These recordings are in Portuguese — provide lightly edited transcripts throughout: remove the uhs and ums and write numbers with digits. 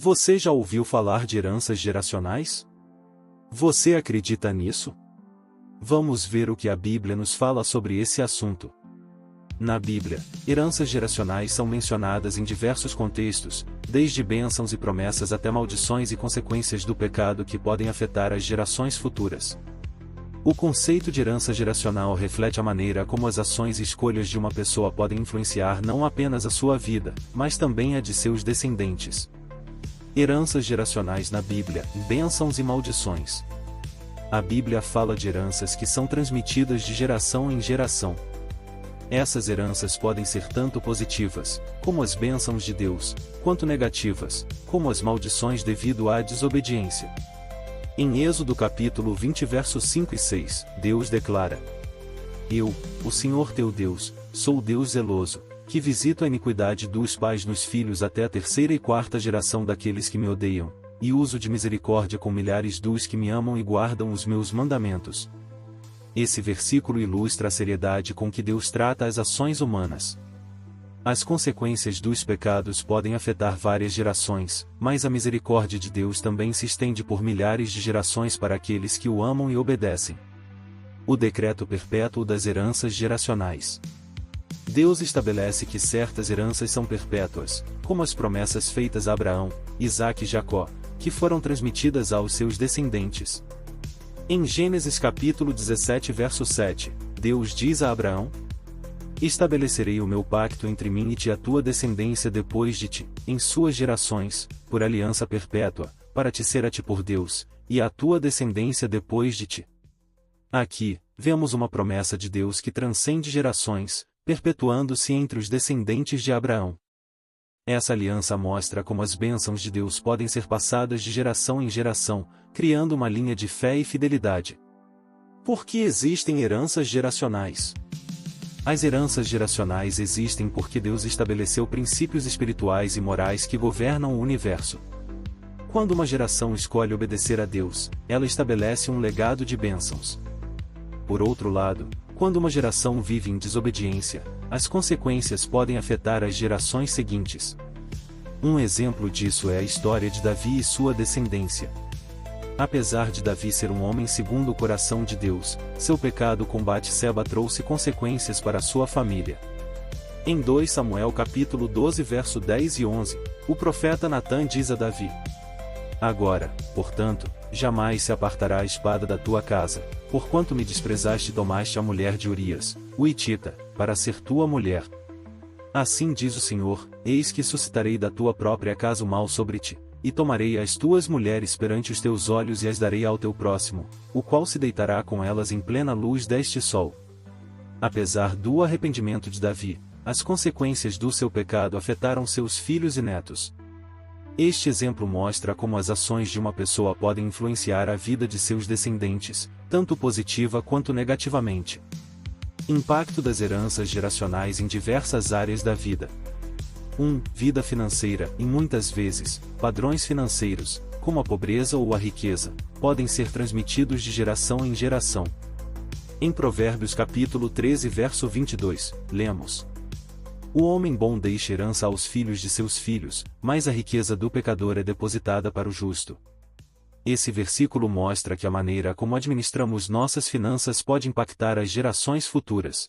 Você já ouviu falar de heranças geracionais? Você acredita nisso? Vamos ver o que a Bíblia nos fala sobre esse assunto. Na Bíblia, heranças geracionais são mencionadas em diversos contextos, desde bênçãos e promessas até maldições e consequências do pecado que podem afetar as gerações futuras. O conceito de herança geracional reflete a maneira como as ações e escolhas de uma pessoa podem influenciar não apenas a sua vida, mas também a de seus descendentes. Heranças geracionais na Bíblia, bênçãos e maldições. A Bíblia fala de heranças que são transmitidas de geração em geração. Essas heranças podem ser tanto positivas, como as bênçãos de Deus, quanto negativas, como as maldições devido à desobediência. Em Êxodo capítulo 20 versos 5 e 6, Deus declara: Eu, o Senhor teu Deus, sou o Deus zeloso, que visito a iniquidade dos pais nos filhos até a terceira e quarta geração daqueles que me odeiam, e uso de misericórdia com milhares dos que me amam e guardam os meus mandamentos. Esse versículo ilustra a seriedade com que Deus trata as ações humanas. As consequências dos pecados podem afetar várias gerações, mas a misericórdia de Deus também se estende por milhares de gerações para aqueles que o amam e obedecem. O decreto perpétuo das heranças geracionais. Deus estabelece que certas heranças são perpétuas, como as promessas feitas a Abraão, Isaque e Jacó, que foram transmitidas aos seus descendentes. Em Gênesis capítulo 17 verso 7, Deus diz a Abraão: Estabelecerei o meu pacto entre mim e ti e a tua descendência depois de ti, em suas gerações, por aliança perpétua, para te ser a ti por Deus, e a tua descendência depois de ti. Aqui, vemos uma promessa de Deus que transcende gerações, perpetuando-se entre os descendentes de Abraão. Essa aliança mostra como as bênçãos de Deus podem ser passadas de geração em geração, criando uma linha de fé e fidelidade. Por que existem heranças geracionais? As heranças geracionais existem porque Deus estabeleceu princípios espirituais e morais que governam o universo. Quando uma geração escolhe obedecer a Deus, ela estabelece um legado de bênçãos. Por outro lado, quando uma geração vive em desobediência, as consequências podem afetar as gerações seguintes. Um exemplo disso é a história de Davi e sua descendência. Apesar de Davi ser um homem segundo o coração de Deus, seu pecado com Batseba trouxe consequências para sua família. Em 2 Samuel capítulo 12 verso 10 e 11, o profeta Natã diz a Davi: Agora, portanto, jamais se apartará a espada da tua casa, porquanto me desprezaste e tomaste a mulher de Urias, o Hitita, para ser tua mulher. Assim diz o Senhor: Eis que suscitarei da tua própria casa o mal sobre ti, e tomarei as tuas mulheres perante os teus olhos e as darei ao teu próximo, o qual se deitará com elas em plena luz deste sol. Apesar do arrependimento de Davi, as consequências do seu pecado afetaram seus filhos e netos. Este exemplo mostra como as ações de uma pessoa podem influenciar a vida de seus descendentes, tanto positiva quanto negativamente. Impacto das heranças geracionais em diversas áreas da vida. 1. Vida financeira, e muitas vezes, padrões financeiros, como a pobreza ou a riqueza, podem ser transmitidos de geração em geração. Em Provérbios capítulo 13 verso 22, lemos: O homem bom deixa herança aos filhos de seus filhos, mas a riqueza do pecador é depositada para o justo. Esse versículo mostra que a maneira como administramos nossas finanças pode impactar as gerações futuras.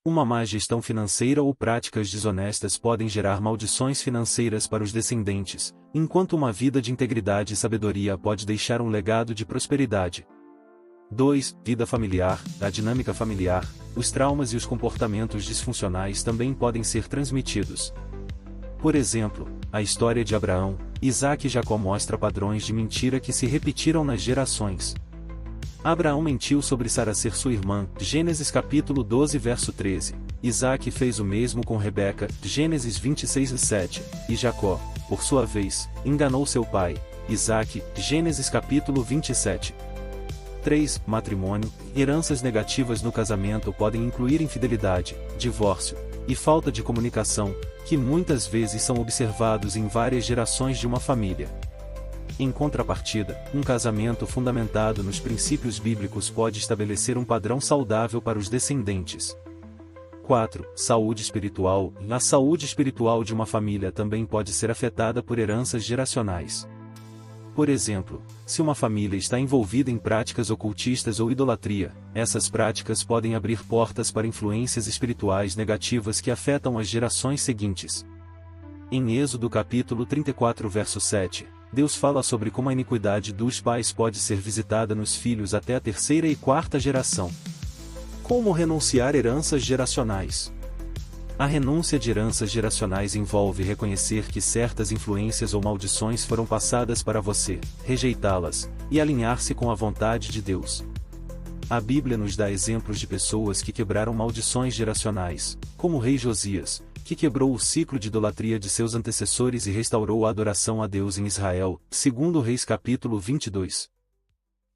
Uma má gestão financeira ou práticas desonestas podem gerar maldições financeiras para os descendentes, enquanto uma vida de integridade e sabedoria pode deixar um legado de prosperidade. 2. Vida familiar. A dinâmica familiar, os traumas e os comportamentos disfuncionais também podem ser transmitidos. Por exemplo, a história de Abraão, Isaque e Jacó mostra padrões de mentira que se repetiram nas gerações. Abraão mentiu sobre Sara ser sua irmã, Gênesis capítulo 12 verso 13. Isaque fez o mesmo com Rebeca, Gênesis 26 e 7, e Jacó, por sua vez, enganou seu pai, Isaque, Gênesis capítulo 27. 3. Matrimônio. Heranças negativas no casamento podem incluir infidelidade, divórcio e falta de comunicação, que muitas vezes são observados em várias gerações de uma família. Em contrapartida, um casamento fundamentado nos princípios bíblicos pode estabelecer um padrão saudável para os descendentes. 4. Saúde espiritual. A saúde espiritual de uma família também pode ser afetada por heranças geracionais. Por exemplo, se uma família está envolvida em práticas ocultistas ou idolatria, essas práticas podem abrir portas para influências espirituais negativas que afetam as gerações seguintes. Em Êxodo capítulo 34 verso 7, Deus fala sobre como a iniquidade dos pais pode ser visitada nos filhos até a terceira e quarta geração. Como renunciar heranças geracionais? A renúncia de heranças geracionais envolve reconhecer que certas influências ou maldições foram passadas para você, rejeitá-las, e alinhar-se com a vontade de Deus. A Bíblia nos dá exemplos de pessoas que quebraram maldições geracionais, como o rei Josias, que quebrou o ciclo de idolatria de seus antecessores e restaurou a adoração a Deus em Israel, segundo Reis capítulo 22.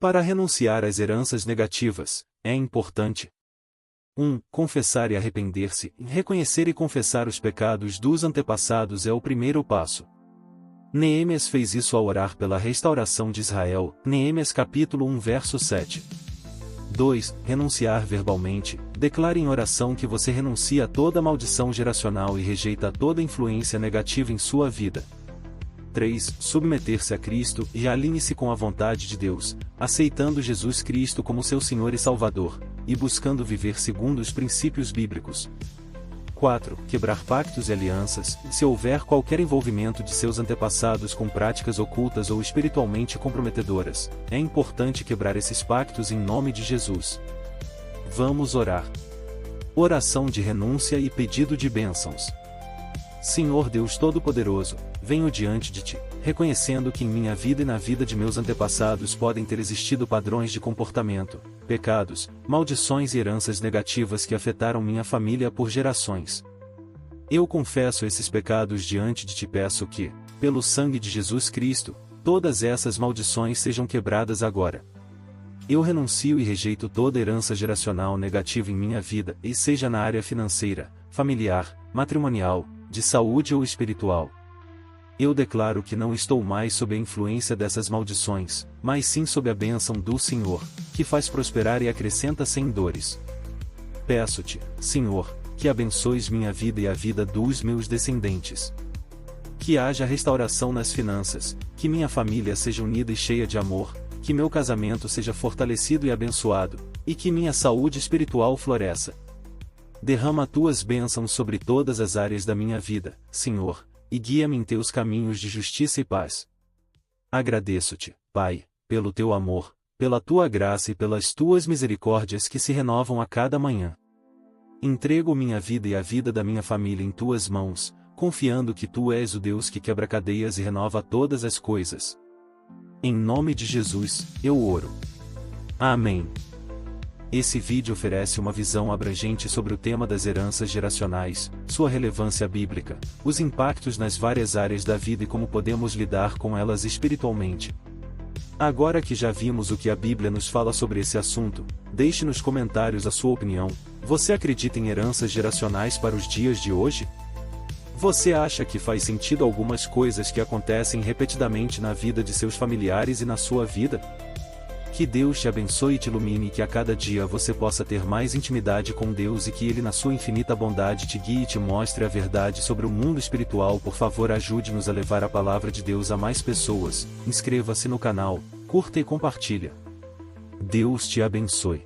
Para renunciar às heranças negativas, é importante 1. Confessar e arrepender-se. Reconhecer e confessar os pecados dos antepassados é o primeiro passo. Neemias fez isso ao orar pela restauração de Israel, Neemias capítulo 1 verso 7. 2. Renunciar verbalmente. Declare em oração que você renuncia a toda maldição geracional e rejeita toda influência negativa em sua vida. 3. Submeter-se a Cristo e alinhe-se com a vontade de Deus, aceitando Jesus Cristo como seu Senhor e Salvador, e buscando viver segundo os princípios bíblicos. 4. Quebrar pactos e alianças. Se houver qualquer envolvimento de seus antepassados com práticas ocultas ou espiritualmente comprometedoras, é importante quebrar esses pactos em nome de Jesus. Vamos orar. Oração de renúncia e pedido de bênçãos. Senhor Deus Todo-Poderoso, venho diante de Ti, reconhecendo que em minha vida e na vida de meus antepassados podem ter existido padrões de comportamento, pecados, maldições e heranças negativas que afetaram minha família por gerações. Eu confesso esses pecados diante de Ti e peço que, pelo sangue de Jesus Cristo, todas essas maldições sejam quebradas agora. Eu renuncio e rejeito toda herança geracional negativa em minha vida, e seja na área financeira, familiar, matrimonial, de saúde ou espiritual. Eu declaro que não estou mais sob a influência dessas maldições, mas sim sob a bênção do Senhor, que faz prosperar e acrescenta sem dores. Peço-te, Senhor, que abençoes minha vida e a vida dos meus descendentes. Que haja restauração nas finanças, que minha família seja unida e cheia de amor, que meu casamento seja fortalecido e abençoado, e que minha saúde espiritual floresça. Derrama tuas bênçãos sobre todas as áreas da minha vida, Senhor, e guia-me em teus caminhos de justiça e paz. Agradeço-te, Pai, pelo teu amor, pela tua graça e pelas tuas misericórdias que se renovam a cada manhã. Entrego minha vida e a vida da minha família em tuas mãos, confiando que tu és o Deus que quebra cadeias e renova todas as coisas. Em nome de Jesus, eu oro. Amém. Esse vídeo oferece uma visão abrangente sobre o tema das heranças geracionais, sua relevância bíblica, os impactos nas várias áreas da vida e como podemos lidar com elas espiritualmente. Agora que já vimos o que a Bíblia nos fala sobre esse assunto, deixe nos comentários a sua opinião. Você acredita em heranças geracionais para os dias de hoje? Você acha que faz sentido algumas coisas que acontecem repetidamente na vida de seus familiares e na sua vida? Que Deus te abençoe e te ilumine e que a cada dia você possa ter mais intimidade com Deus e que Ele na sua infinita bondade te guie e te mostre a verdade sobre o mundo espiritual. Por favor, ajude-nos a levar a palavra de Deus a mais pessoas. Inscreva-se no canal, curta e compartilha. Deus te abençoe.